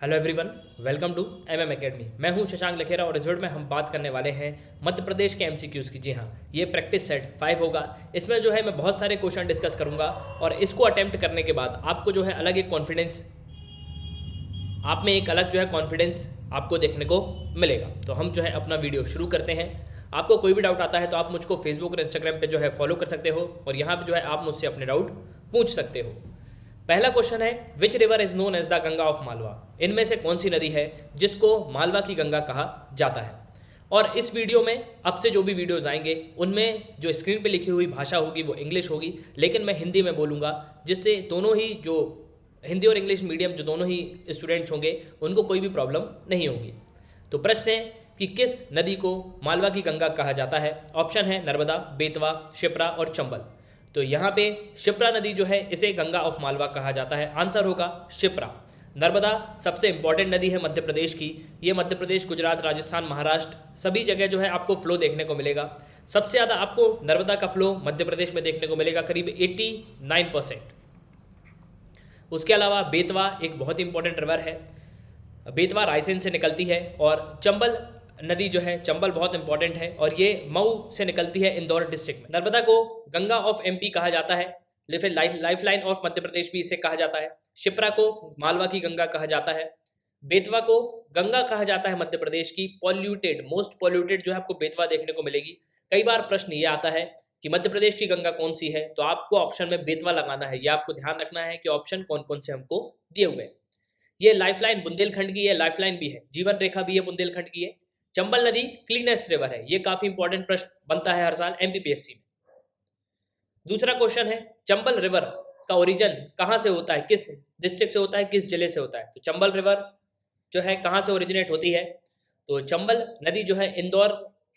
Hello everyone, welcome to MM academy. मैं हूं शशांक लखेरा और इस वीडियो में हम बात करने वाले हैं मध्य प्रदेश के एमसीक्यूज़ की। जी हाँ, ये प्रैक्टिस सेट 5 होगा। इसमें जो है मैं बहुत सारे क्वेश्चन डिस्कस करूंगा और इसको अटेम्प्ट करने के बाद आपको जो है अलग एक कॉन्फिडेंस, आप में एक अलग जो है कॉन्फिडेंस आपको देखने को मिलेगा। तो हम जो है अपना वीडियो शुरू करते हैं। आपको कोई भी डाउट आता है तो आप मुझको फेसबुक और इंस्टाग्राम पे जो है फॉलो कर सकते हो और यहाँ पे जो है आप मुझसे अपने डाउट पूछ सकते हो। पहला क्वेश्चन है, which river is known as the Ganga of Malwa? इनमें से कौन सी नदी है जिसको मालवा की गंगा कहा जाता है? और इस वीडियो में अब से जो भी वीडियोज आएंगे उनमें जो स्क्रीन पे लिखी हुई भाषा होगी वो इंग्लिश होगी, लेकिन मैं हिंदी में बोलूँगा, जिससे दोनों ही जो हिंदी और इंग्लिश मीडियम जो दोनों ही स्टूडेंट्स होंगे उनको कोई भी प्रॉब्लम नहीं होगी। तो प्रश्न है कि किस नदी को मालवा की गंगा कहा जाता है? ऑप्शन है नर्मदा, बेतवा, शिप्रा और चंबल। तो यहाँ पे शिप्रा नदी जो है इसे गंगा ऑफ मालवा कहा जाता है। आंसर होगा शिप्रा। नर्मदा सबसे इंपॉर्टेंट नदी है मध्य प्रदेश की। ये मध्य प्रदेश, गुजरात, राजस्थान, महाराष्ट्र सभी जगह जो है आपको फ्लो देखने को मिलेगा। सबसे ज़्यादा आपको नर्मदा का फ्लो मध्य प्रदेश में देखने को मिलेगा, करीब 89%। उसके अलावा बेतवा एक बहुत ही इंपॉर्टेंट रिवर है। बेतवा रायसेन से निकलती है। और चंबल नदी जो है, चंबल बहुत इंपॉर्टेंट है और ये मऊ से निकलती है, इंदौर डिस्ट्रिक्ट में। नर्मदा को गंगा ऑफ एमपी कहा जाता है, फिर life line of Madhya Pradesh भी इसे कहा जाता है। शिप्रा को मालवा की गंगा कहा जाता है। बेतवा को गंगा कहा जाता है मध्य प्रदेश की पॉल्यूटेड, मोस्ट पॉल्यूटेड जो है आपको बेतवा देखने को मिलेगी। कई बार प्रश्न ये आता है कि मध्य प्रदेश की गंगा कौन सी है, तो आपको ऑप्शन में बेतवा लगाना है। यह आपको ध्यान रखना है कि ऑप्शन कौन कौन से हमको दिए हुए हैं। ये लाइफलाइन बुंदेलखंड की है, लाइफलाइन भी है, जीवन रेखा भी है बुंदेलखंड की है। चंबल नदी क्लीनेस्ट रिवर है। ये काफी इंपॉर्टेंट प्रश्न बनता है हर साल एमपीपीएससी में। दूसरा क्वेश्चन है, चंबल रिवर का ओरिजिन कहाँ से होता है, किस डिस्ट्रिक्ट से होता है, किस जिले से होता है? तो चंबल रिवर जो है कहाँ से ओरिजिनेट होती है? तो चंबल नदी जो है इंदौर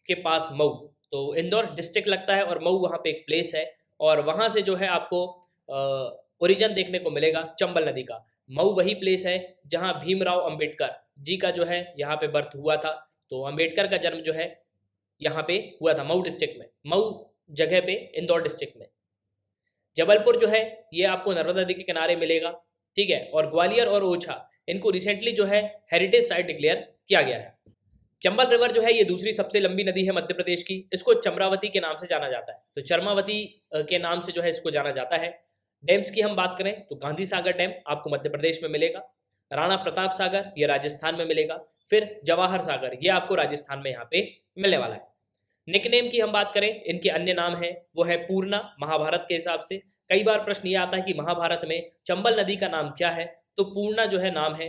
के पास मऊ, तो इंदौर डिस्ट्रिक्ट लगता है और मऊ वहाँ पे एक प्लेस है और वहाँ से जो है आपको ओरिजिन देखने को मिलेगा चंबल नदी का। मऊ वही प्लेस है जहाँ भीमराव अंबेडकर जी का जो है यहाँ पे बर्थ हुआ था। तो अंबेडकर का जन्म जो है यहाँ पे हुआ था मऊ डिस्ट्रिक्ट में, मऊ जगह पे, इंदौर डिस्ट्रिक्ट में। जबलपुर जो है ये आपको नर्मदा नदी के किनारे मिलेगा, ठीक है। और ग्वालियर और ओछा, इनको रिसेंटली जो है हेरिटेज साइट डिक्लेयर किया गया है। चंबल रिवर जो है ये दूसरी सबसे लंबी नदी है मध्य प्रदेश की। इसको चम्रावती के नाम से जाना जाता है, तो चरमावती के नाम से जो है इसको जाना जाता है। डैम्स की हम बात करें तो गांधी सागर डैम आपको मध्य प्रदेश में मिलेगा, राणा प्रताप सागर ये राजस्थान में मिलेगा, फिर जवाहर सागर ये आपको राजस्थान में यहाँ पे मिलने वाला है। निकनेम की हम बात करें, इनके अन्य नाम है वो है पूर्णा, महाभारत के हिसाब से। कई बार प्रश्न ये आता है कि महाभारत में चंबल नदी का नाम क्या है, तो पूर्णा जो है नाम है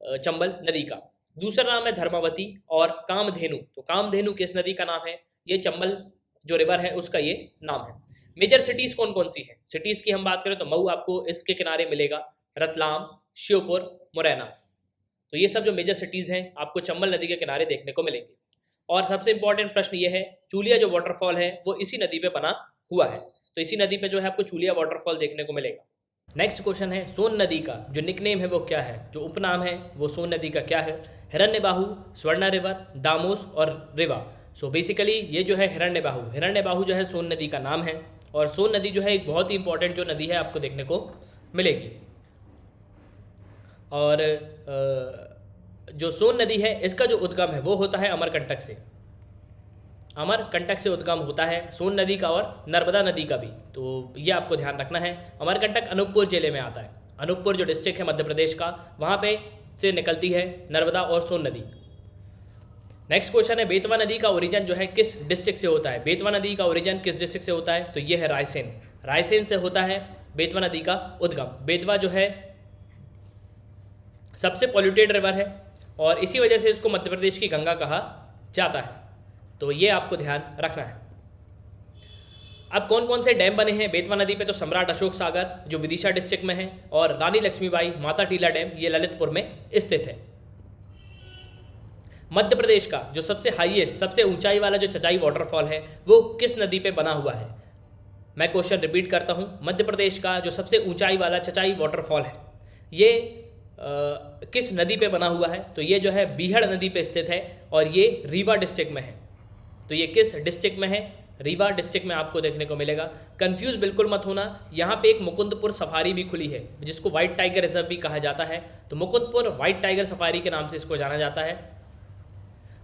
चंबल नदी का। दूसरा नाम है धर्मावती और कामधेनु। तो कामधेनु किस नदी का नाम है? ये चंबल जो रिवर है उसका ये नाम है। मेजर सिटीज कौन कौन सी हैं? सिटीज की हम बात करें तो मऊ आपको इसके किनारे मिलेगा, रतलाम, श्योपुर, मुरैना। तो ये सब जो मेजर सिटीज हैं आपको चंबल नदी के किनारे देखने को मिलेंगे। और सबसे इंपॉर्टेंट प्रश्न ये है, चूलिया जो वाटरफॉल है वो इसी नदी पे बना हुआ है, तो इसी नदी पे जो है आपको चूलिया वाटरफॉल देखने को मिलेगा। नेक्स्ट क्वेश्चन है, सोन नदी का जो निकनेम है वो क्या है, जो उपनाम है वो सोन नदी का क्या है? हिरण्यबाहु, स्वर्णा रिवर, दामोस और रिवा। सो बेसिकली ये जो है हिरण्यबाहु जो है सोन नदी का नाम है। और सोन नदी जो है एक बहुत ही इंपॉर्टेंट जो नदी है आपको देखने को मिलेगी। और जो सोन नदी है इसका जो उद्गम है वो होता है अमरकंटक से। अमरकंटक से उद्गम होता है सोन नदी का और नर्मदा नदी का भी, तो ये आपको ध्यान रखना है। अमरकंटक अनूपपुर जिले में आता है। अनूपपुर जो डिस्ट्रिक्ट है मध्य प्रदेश का, वहाँ पे से निकलती है नर्मदा और सोन नदी। नेक्स्ट क्वेश्चन है, बेतवा नदी का ओरिजिन जो है किस डिस्ट्रिक्ट से होता है? बेतवा नदी का ओरिजिन किस डिस्ट्रिक्ट से होता है? तो ये है रायसेन। रायसेन से होता है बेतवा नदी का उद्गम। बेतवा जो है सबसे पॉल्यूटेड रिवर है और इसी वजह से इसको मध्य प्रदेश की गंगा कहा जाता है, तो ये आपको ध्यान रखना है। अब कौन कौन से डैम बने हैं बेतवा नदी पे? तो सम्राट अशोक सागर जो विदिशा डिस्ट्रिक्ट में है, और रानी लक्ष्मीबाई माता टीला डैम ये ललितपुर में स्थित है। मध्य प्रदेश का जो सबसे हाईएस्ट, सबसे ऊंचाई वाला जो चचाई वाटरफॉल है वो किस नदी पे बना हुआ है? मैं क्वेश्चन रिपीट करता हूं, मध्य प्रदेश का जो सबसे ऊंचाई वाला चचाई वाटरफॉल है ये किस नदी पे बना हुआ है? तो ये जो है बीहड़ नदी पे स्थित है और ये रीवा डिस्ट्रिक्ट में है। तो ये किस डिस्ट्रिक्ट में है? रीवा डिस्ट्रिक्ट में आपको देखने को मिलेगा। कंफ्यूज बिल्कुल मत होना, यहाँ पे एक मुकुंदपुर सफारी भी खुली है जिसको व्हाइट टाइगर रिजर्व भी कहा जाता है। तो मुकुंदपुर व्हाइट टाइगर सफारी के नाम से इसको जाना जाता है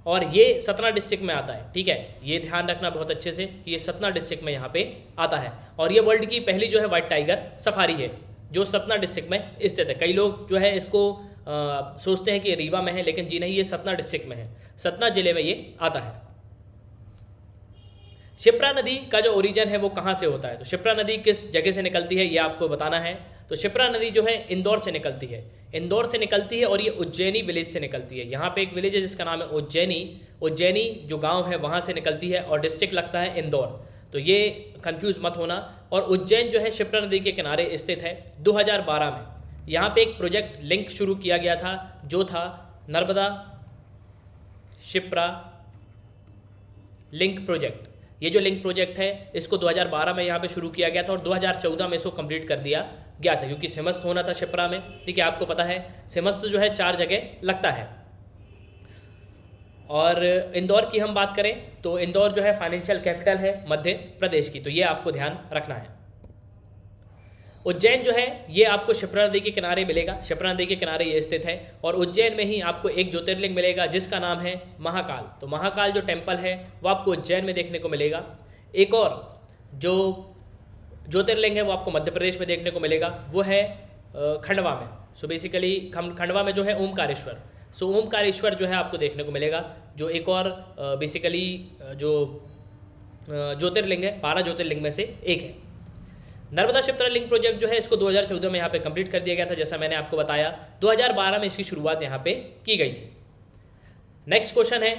और ये सतना डिस्ट्रिक्ट में आता है। ठीक है, ये ध्यान रखना बहुत अच्छे से कि ये सतना डिस्ट्रिक्ट में यहाँ पे आता है और ये वर्ल्ड की पहली जो है व्हाइट टाइगर सफारी है जो सतना डिस्ट्रिक्ट में स्थित है। कई लोग जो है इसको सोचते हैं कि रीवा में है, लेकिन जी नहीं, ये सतना डिस्ट्रिक्ट में है, सतना जिले में ये आता है। शिप्रा नदी का जो ओरिजिन है वो कहाँ से होता है, तो शिप्रा नदी किस जगह से निकलती है ये आपको बताना है। तो शिप्रा नदी जो है इंदौर से निकलती है, इंदौर से निकलती है और ये उज्जैनी विलेज से निकलती है। यहाँ पे एक विलेज है जिसका नाम है उज्जैनी, उज्जैनी जो गांव है वहाँ से निकलती है और डिस्ट्रिक्ट लगता है इंदौर। तो ये कंफ्यूज मत होना। और उज्जैन जो है शिप्रा नदी के किनारे स्थित है। 2012 में यहाँ पे एक प्रोजेक्ट लिंक शुरू किया गया था जो था नर्मदा शिप्रा लिंक प्रोजेक्ट। ये जो लिंक प्रोजेक्ट है इसको 2012 में यहाँ पे शुरू किया गया था और 2014 में इसको कंप्लीट कर दिया गया था क्योंकि सिमस्त होना था शिप्रा में। ठीक है, आपको पता है सिमस्त जो है 4 जगह लगता है। और इंदौर की हम बात करें तो इंदौर जो है फाइनेंशियल कैपिटल है मध्य प्रदेश की, तो ये आपको ध्यान रखना है। उज्जैन जो है ये आपको शिप्रा नदी के किनारे मिलेगा, शिप्रा नदी के किनारे ये स्थित है और उज्जैन में ही आपको एक ज्योतिर्लिंग मिलेगा जिसका नाम है महाकाल। तो महाकाल जो टेम्पल है वो आपको उज्जैन में देखने को मिलेगा। एक और जो ज्योतिर्लिंग है वो आपको मध्य प्रदेश में देखने को मिलेगा, वो है खंडवा में। सो बेसिकली खंडवा में जो है ओमकारेश्वर, सो ओमकारेश्वर जो है आपको देखने को मिलेगा, जो एक और बेसिकली जो ज्योतिर्लिंग है 12 ज्योतिर्लिंग में से एक है। नर्मदा शिप्रा लिंक प्रोजेक्ट जो है इसको 2014 में यहाँ पे कंप्लीट कर दिया गया था, जैसा मैंने आपको बताया। 2012 में इसकी शुरुआत यहाँ पे की गई थी। नेक्स्ट क्वेश्चन है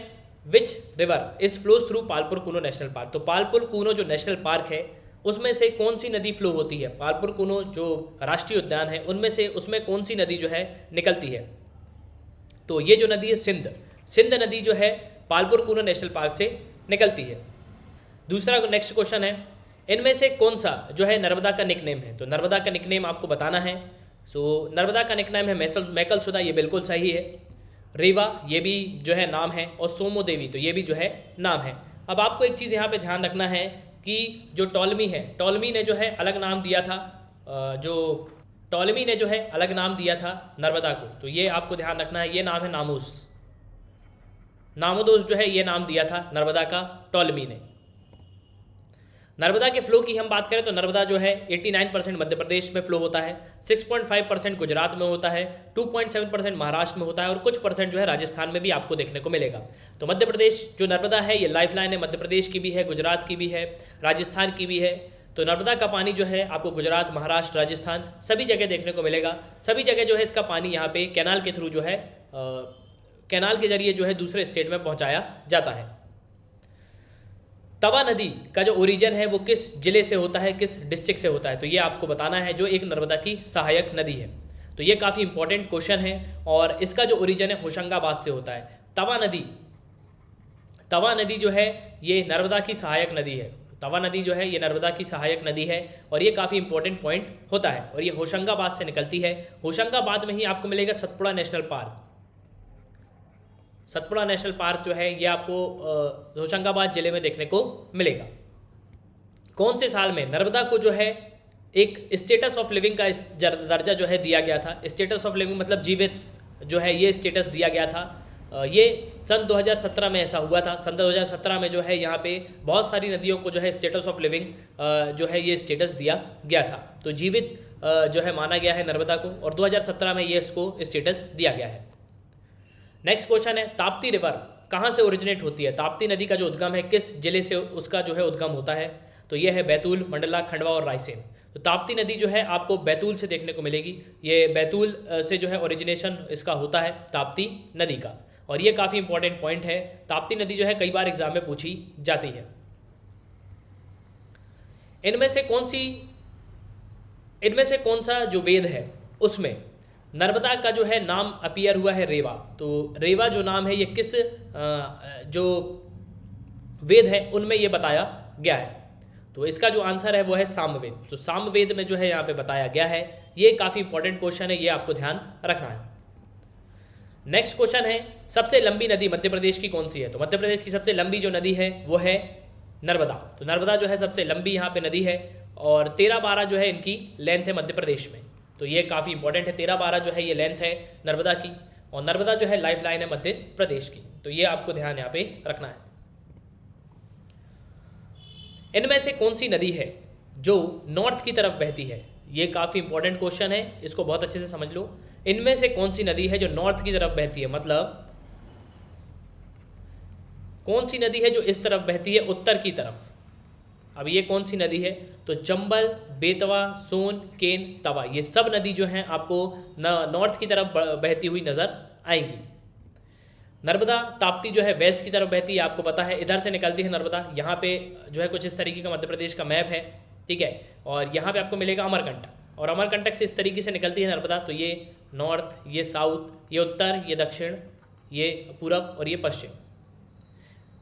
which river is flows through Palpur Kuno national park. तो पालपुर कूनो जो नेशनल पार्क है उसमें से कौन सी नदी फ्लो होती है, पालपुर कूनो जो राष्ट्रीय उद्यान है उनमें से उसमें कौन सी नदी जो है निकलती है, तो ये जो नदी है सिंध नदी जो है पालपुर कूनो नेशनल पार्क से निकलती है। दूसरा नेक्स्ट क्वेश्चन है इनमें से कौन सा जो है नर्मदा का निकनेम है, तो नर्मदा का निकनेम आपको बताना है। सो नर्मदा का निकनेम है मैकल सुधा, ये बिल्कुल सही है। रीवा ये भी जो है नाम है और सोमो देवी तो ये भी जो है नाम है। अब आपको एक चीज़ यहाँ पे ध्यान रखना है कि जो टॉलमी है, टॉलमी ने जो है अलग नाम दिया था, टॉलमी ने जो है अलग नाम दिया था नर्मदा को, तो ये आपको ध्यान रखना है। ये नाम है नामोदोस जो है ये नाम दिया था नर्मदा का टॉलमी ने। नर्मदा के फ्लो की हम बात करें तो नर्मदा जो है 89% मध्य प्रदेश में फ्लो होता है, 6.5% गुजरात में होता है, 2.7% महाराष्ट्र में होता है और कुछ परसेंट जो है राजस्थान में भी आपको देखने को मिलेगा। तो मध्य प्रदेश जो नर्मदा है ये लाइफलाइन है, मध्य प्रदेश की भी है, गुजरात की भी है, राजस्थान की भी है। तो नर्मदा का पानी जो है आपको गुजरात, महाराष्ट्र, राजस्थान सभी जगह देखने को मिलेगा। सभी जगह जो है इसका पानी यहाँ पे कैनाल के थ्रू जो है कैनाल के जरिए जो है दूसरे स्टेट में पहुँचाया जाता है। तवा नदी का जो ओरिजिन है वो किस जिले से होता है, किस डिस्ट्रिक्ट से होता है, तो ये आपको बताना है, जो एक नर्मदा की सहायक नदी है। तो ये काफ़ी इंपॉर्टेंट क्वेश्चन है और इसका जो ओरिजिन है होशंगाबाद से होता है। तवा नदी जो है ये नर्मदा की सहायक नदी है। तवा नदी जो है ये नर्मदा की सहायक नदी है और ये काफ़ी इंपॉर्टेंट पॉइंट होता है और ये होशंगाबाद से निकलती है। होशंगाबाद में ही आपको मिलेगा Satpura national park. Satpura national park जो है ये आपको होशंगाबाद जिले में देखने को मिलेगा। कौन से साल में नर्मदा को जो है एक स्टेटस ऑफ लिविंग का दर्जा जो है दिया गया था। स्टेटस ऑफ लिविंग मतलब जीवित जो है ये स्टेटस दिया गया था। ये सन 2017 में ऐसा हुआ था। सन 2017 में जो है यहाँ पे बहुत सारी नदियों को जो है स्टेटस ऑफ लिविंग जो है ये स्टेटस दिया गया था। तो जीवित जो है माना गया है नर्मदा को और 2017 में ये इसको स्टेटस दिया गया है। नेक्स्ट क्वेश्चन है ताप्ती रिवर कहाँ से ओरिजिनेट होती है। ताप्ती नदी का जो उद्गम है किस जिले से उसका जो है उद्गम होता है, तो ये है बैतूल, मंडला, खंडवा और रायसेन। तो ताप्ती नदी जो है आपको बैतूल से देखने को मिलेगी। ये बैतूल से जो है ओरिजिनेशन इसका होता है ताप्ती नदी का और ये काफ़ी इंपॉर्टेंट पॉइंट है। ताप्ती नदी जो है कई बार एग्जाम में पूछी जाती है। इनमें से कौन सा जो वेद है उसमें नर्मदा का जो है नाम अपीयर हुआ है रेवा। तो रेवा जो नाम है ये किस जो वेद है उनमें ये बताया गया है, तो इसका जो आंसर है वो है सामवेद। तो सामवेद में जो है यहाँ पे बताया गया है। ये काफ़ी इंपॉर्टेंट क्वेश्चन है, ये आपको ध्यान रखना है। नेक्स्ट क्वेश्चन है सबसे लंबी नदी मध्य प्रदेश की कौन सी है। तो मध्य प्रदेश की सबसे लंबी जो नदी है वो है नर्मदा। तो नर्मदा जो है सबसे लंबी यहाँ पे नदी है और 13-12 जो है इनकी लेंथ है मध्य प्रदेश में। तो ये काफ़ी इंपॉर्टेंट है, 13-12 जो है ये लेंथ है नर्मदा की, और नर्मदा जो है लाइफ लाइन है मध्य प्रदेश की। तो ये आपको ध्यान यहाँ पे रखना है। इनमें से कौन सी नदी है जो नॉर्थ की तरफ बहती है? ये काफ़ी इंपॉर्टेंट क्वेश्चन है, इसको बहुत अच्छे से समझ लो। इनमें से कौन सी नदी है जो नॉर्थ की तरफ बहती है, मतलब कौन सी नदी है जो इस तरफ बहती है, उत्तर की तरफ? अब ये कौन सी नदी है? तो चंबल, बेतवा, सोन, केन, तवा, ये सब नदी जो हैं आपको नॉर्थ की तरफ बहती हुई नजर आएंगी। नर्मदा ताप्ती जो है वेस्ट की तरफ बहती है, आपको पता है, इधर से निकलती है नर्मदा। यहाँ पे जो है कुछ इस तरीके का मध्य प्रदेश का मैप है, ठीक है। और यहाँ पे आपको मिलेगा अमरकंटक, और अमरकंटक से इस तरीके से निकलती है नर्मदा। तो ये नॉर्थ, ये साउथ, ये उत्तर, ये दक्षिण, ये पूरब और ये पश्चिम।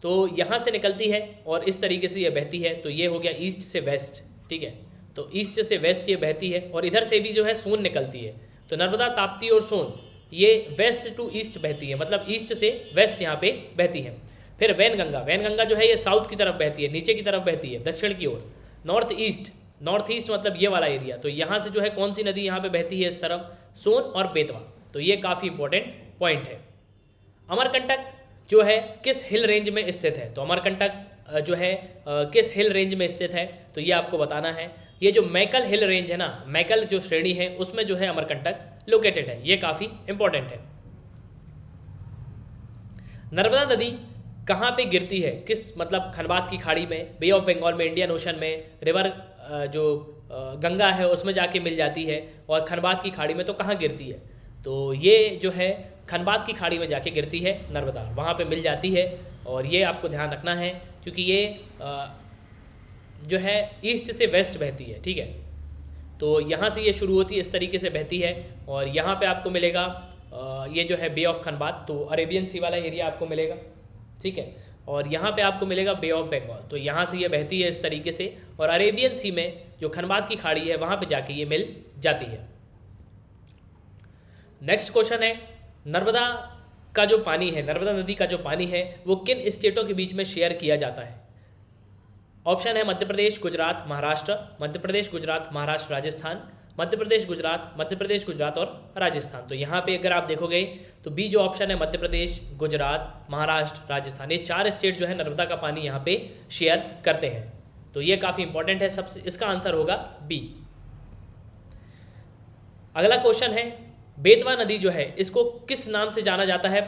तो यहाँ से निकलती है और इस तरीके से ये बहती है। तो ये हो गया ईस्ट से वेस्ट, ठीक है। तो ईस्ट से वेस्ट ये बहती है, और इधर से भी जो है सोन निकलती है। तो नर्मदा, ताप्ती और सोन ये वेस्ट टू ईस्ट बहती है, मतलब ईस्ट से वेस्ट यहाँ पे बहती है। फिर वैनगंगा, वैनगंगा जो है ये साउथ की तरफ बहती है, नीचे की तरफ बहती है, दक्षिण की ओर। नॉर्थ ईस्ट, नॉर्थ ईस्ट मतलब ये वाला एरिया। तो यहाँ से जो है कौन सी नदी यहाँ पे बहती है इस तरफ? सोन और बेतवा। तो ये काफ़ी इंपॉर्टेंट पॉइंट है। अमरकंटक जो है किस हिल रेंज में स्थित है? तो अमरकंटक जो है किस हिल रेंज में स्थित है? तो ये आपको बताना है। ये जो मैकल हिल रेंज है ना, मैकल जो श्रेणी है उसमें जो है अमरकंटक लोकेटेड है। ये काफ़ी इंपॉर्टेंट है। नर्मदा नदी कहाँ पे गिरती है? किस, मतलब खनबात की खाड़ी में, बे ऑफ बंगाल में, इंडियन ओशन में, रिवर जो गंगा है उसमें जाके मिल जाती है, और खनबात की खाड़ी में तो कहाँ गिरती है? तो ये जो है खनबात की खाड़ी में जाके गिरती है नर्मदा, वहाँ पे मिल जाती है। और ये आपको ध्यान रखना है क्योंकि ये जो है ईस्ट से वेस्ट बहती है, ठीक है। तो यहाँ से ये शुरू होती है, इस तरीके से बहती है, और यहाँ पे आपको मिलेगा ये जो है बे ऑफ खनबात, तो अरेबियन सी वाला एरिया आपको मिलेगा, ठीक है। और यहाँ पे आपको मिलेगा बे ऑफ बंगाल। तो यहाँ से ये बहती है इस तरीके से, और अरेबियन सी में जो खनबात की खाड़ी है वहाँ पे जाके ये मिल जाती है। नेक्स्ट क्वेश्चन है, नर्मदा का जो पानी है, नर्मदा नदी का जो पानी है वो किन स्टेटों के बीच में शेयर किया जाता है? ऑप्शन है मध्य प्रदेश, गुजरात, महाराष्ट्र, मध्य प्रदेश, गुजरात, महाराष्ट्र, राजस्थान, मध्य प्रदेश, गुजरात, मध्य प्रदेश, गुजरात और राजस्थान। तो यहाँ पे अगर आप देखोगे तो बी जो ऑप्शन है मध्य प्रदेश, गुजरात, महाराष्ट्र, राजस्थान, ये 4 स्टेट जो है नर्मदा का पानी यहाँ पे शेयर करते हैं। तो ये काफ़ी इंपॉर्टेंट है, सबसे इसका आंसर होगा बी। अगला क्वेश्चन है, बेतवा नदी जो है इसको किस नाम से जाना जाता है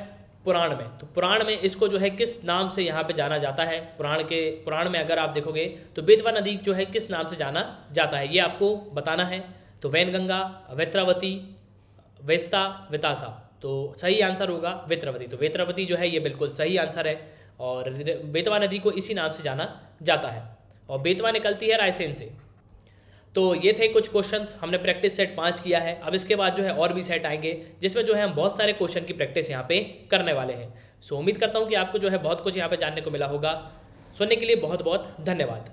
पुराण में? तो पुराण में इसको जो है किस नाम से यहाँ पे जाना जाता है? पुराण में अगर आप देखोगे तो बेतवा नदी जो है किस नाम से जाना जाता है, ये आपको बताना है। तो वैनगंगा, वेत्रावती, वेस्ता, वितासा। तो सही आंसर होगा वेत्रावती। तो वेत्रावती जो है ये बिल्कुल सही आंसर है, और बेतवा नदी को इसी नाम से जाना जाता है, और बेतवा निकलती है रायसेन से। तो ये थे कुछ क्वेश्चंस, हमने प्रैक्टिस सेट 5 किया है। अब इसके बाद जो है और भी सेट आएंगे जिसमें जो है हम बहुत सारे क्वेश्चन की प्रैक्टिस यहाँ पे करने वाले हैं। सो उम्मीद करता हूँ कि आपको जो है बहुत कुछ यहाँ पे जानने को मिला होगा। सुनने के लिए बहुत बहुत धन्यवाद।